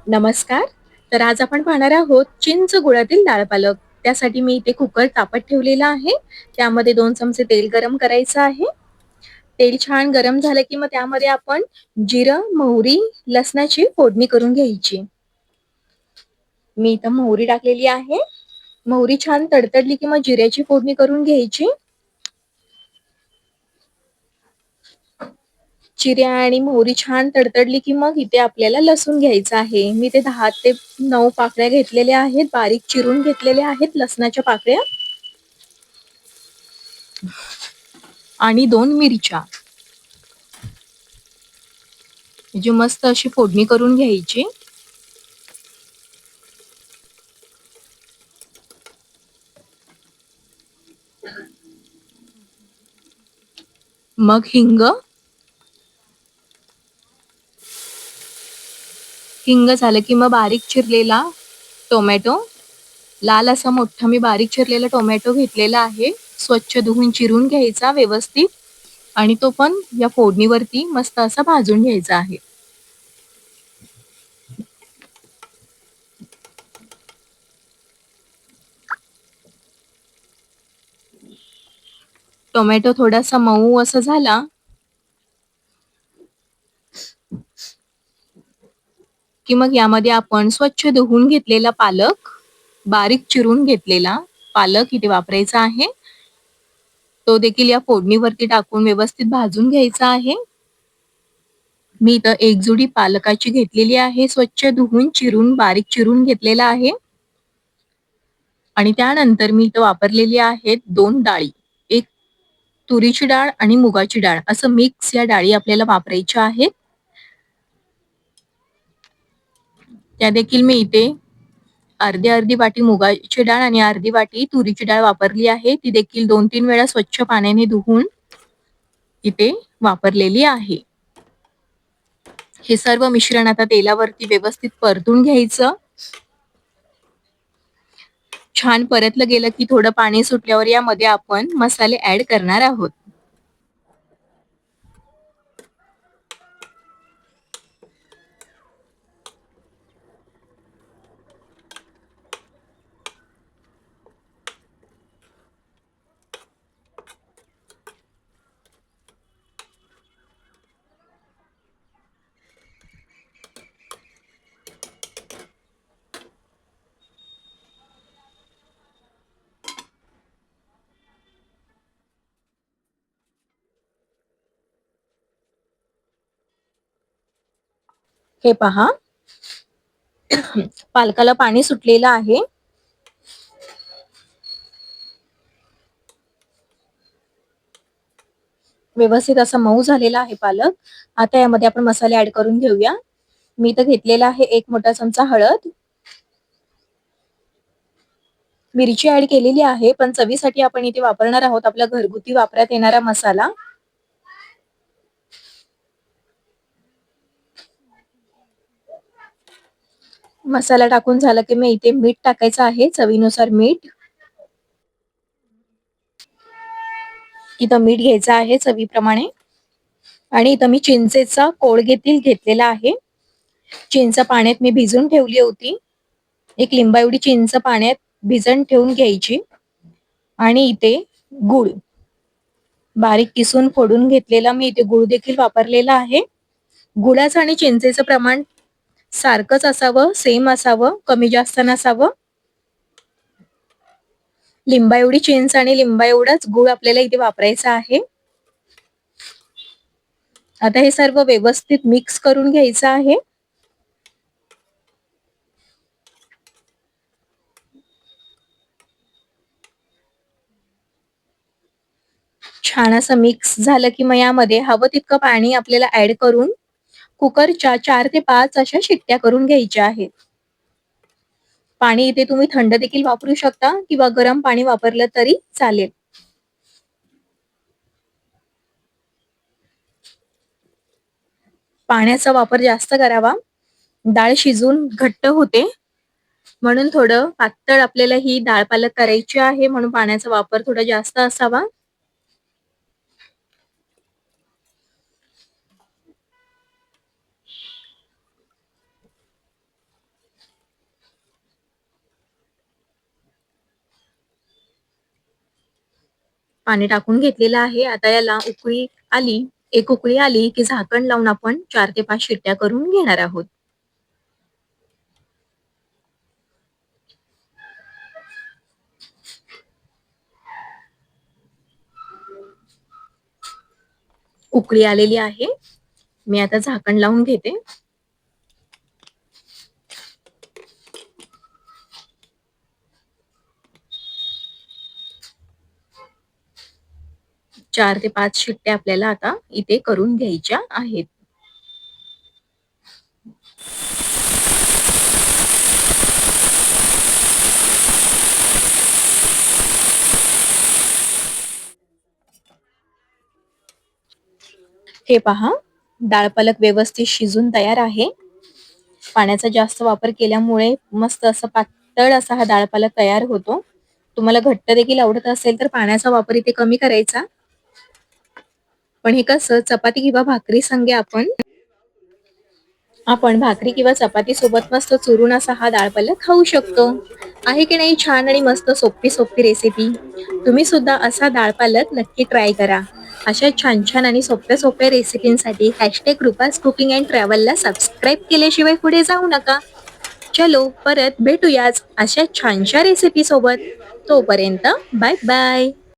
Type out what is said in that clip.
नमस्कार. तर आज आपण पाहणार आहोत चिंच गुळातील डाळ पालक. त्यासाठी मी इथे कुकर तापत ठेवलेला आहे. त्यामध्ये 2 चमचे तेल गरम करायचं आहे. तेल छान गरम झालं की मग त्यामध्ये आपण जिरं, मोहरी, लसणाची फोडणी करून घ्यायची. मी इथं मोहरी टाकलेली आहे. मोहरी छान तडतडली की मग जिऱ्याची फोडणी करून घ्यायची. जिरे आणि मोहरी छान तडतडली की मग इथे आपल्याला लसूण घ्यायचं आहे. मी ते 10 ते 9 पाकळ्या घेतलेल्या आहेत. बारीक चिरून घेतलेल्या आहेत लसणाच्या पाकळ्या आणि 2 मिरच्या. म्हणजे मस्त अशी फोडणी करून घ्यायची. मग हिंग झालं की मग बारीक चिरलेला टोमॅटो, लाल असा मोठा मी बारीक चिरलेला टोमॅटो घेतलेला आहे. स्वच्छ धुवून चिरून घ्यायचा व्यवस्थित आणि तो पण या फोडणीवरती मस्त असा भाजून घ्यायचा आहे. टोमॅटो थोडासा मऊ असा झाला की मग यामध्ये आपण स्वच्छ धुवून घेतलेला पालक, बारीक चिरून घेतलेला पालक इथे वापरायचा आहे. तो देखील या फोडणीवरती टाकून व्यवस्थित भाजून घ्यायचा आहे. मी इथं एक जुडी पालकाची घेतलेली आहे. स्वच्छ धुवून चिरून बारीक चिरून घेतलेला आहे. आणि त्यानंतर मी इथं वापरलेली आहेत 2 डाळी. एक तुरीची डाळ आणि मुगाची डाळ असं मिक्स या डाळी आपल्याला वापरायच्या आहेत. त्या देखील मी इथे अर्धी वाटी मुगाची डाळ आणि अर्धी वाटी तुरीची डाळ वापरली आहे. ती देखील 2-3 वेळा स्वच्छ पाण्याने धुवून इथे वापरलेली आहे. हे सर्व मिश्रण आता तेलावरती व्यवस्थित परतून घ्यायचं. छान परतलं गेलं की थोडं पाणी सुटल्यावर यामध्ये आपण मसाले ऍड करणार आहोत. हे पहा, पालकाला पाणी सुटलेलं आहे. व्यवस्थित असा मऊ झालेला आहे पालक. आता यामध्ये आपण मसाले ऍड करून घेऊया. मी इथं घेतलेला आहे 1 मोठा चमचा हळद, मिरची ऍड केलेली आहे, पण चवीसाठी आपण इथे वापरणार आहोत आपला घरगुती वापरात येणारा मसाला. मसाला टाकून झाला की मी इथे मीठ टाकायचं आहे, चवीनुसार मीठ. इथं मीठ घ्यायचं आहे चवीप्रमाणे. आणि इथं मी चिंचेचा कोळ घेतलेला आहे. चिंच पाण्यात मी भिजून ठेवली होती. 1 लिंबा एवढी चिंच पाण्यात भिजून ठेवून घ्यायची. आणि इथे गूळ बारीक किसून फोडून घेतलेला मी इथे गूळ देखील वापरलेला आहे. गुळाचं आणि चिंचेचं प्रमाण सारखंच असावं, सेम असावं, कमी जास्त नसावं. लिंबा एवढी चिंच आणि लिंबा एवढाच गूळ आपल्याला इथे वापरायचा आहे. आता हे सर्व व्यवस्थित मिक्स करून घ्यायचं आहे. छान असं मिक्स झालं की मग यामध्ये हवं तितकं पाणी आपल्याला ऍड करून कुकरच्या 4 ते 5 अशा शिट्ट्या करून घ्यायच्या आहेत. पाणी इथे तुम्ही थंड देखील वापरू शकता किंवा गरम पाणी वापरलं तरी चालेल. पाण्याचा वापर जास्त करावा. डाळ शिजून घट्ट होते, म्हणून थोडं पातळ आपल्याला ही डाळ पालक करायची आहे, म्हणून पाण्याचा वापर थोडा जास्त असावा. पाणी टाकून घेतलेलं आहे. आता याला उकळी आली, एक उकळी आली की झाकण लावून आपण 4 ते 5 शिट्ट्या करून घेणार आहोत. उकळी आलेली आहे. मी आता झाकण लावून घेते. 4 ते 5 शिट्ट्या आपल्याला आता इथे करून घ्यायच्या आहेत. हे पहा, डाळ पालक व्यवस्थित शिजून तयार आहे. पाण्याचा जास्त वापर केल्यामुळे मस्त असं पातळ असा हा डाळ पालक तयार होतो. तुम्हाला घट्ट देखील आवडत असेल तर पाण्याचा वापर इथे कमी करायचा. पण हे कसं चपाती किंवा भाकरी संगे आपण भाकरी किंवा चपाती सोबत मस्त चुरून असा हा डाळ पालक खाऊ शकतो. आहे की नाही छान आणि मस्त सोपी सोपी रेसिपी. तुम्ही सुद्धा असा डाळ पालक नक्की ट्राय करा. अशा छान छान आणि सोप्या सोप्या रेसिपींसाठी #रुपास कुकिंग अँड ट्रॅव्हलला सबस्क्राईब केल्याशिवाय पुढे जाऊ नका. चलो परत भेटूयाच अशा छानशा रेसिपी सोबत. तोपर्यंत बाय बाय.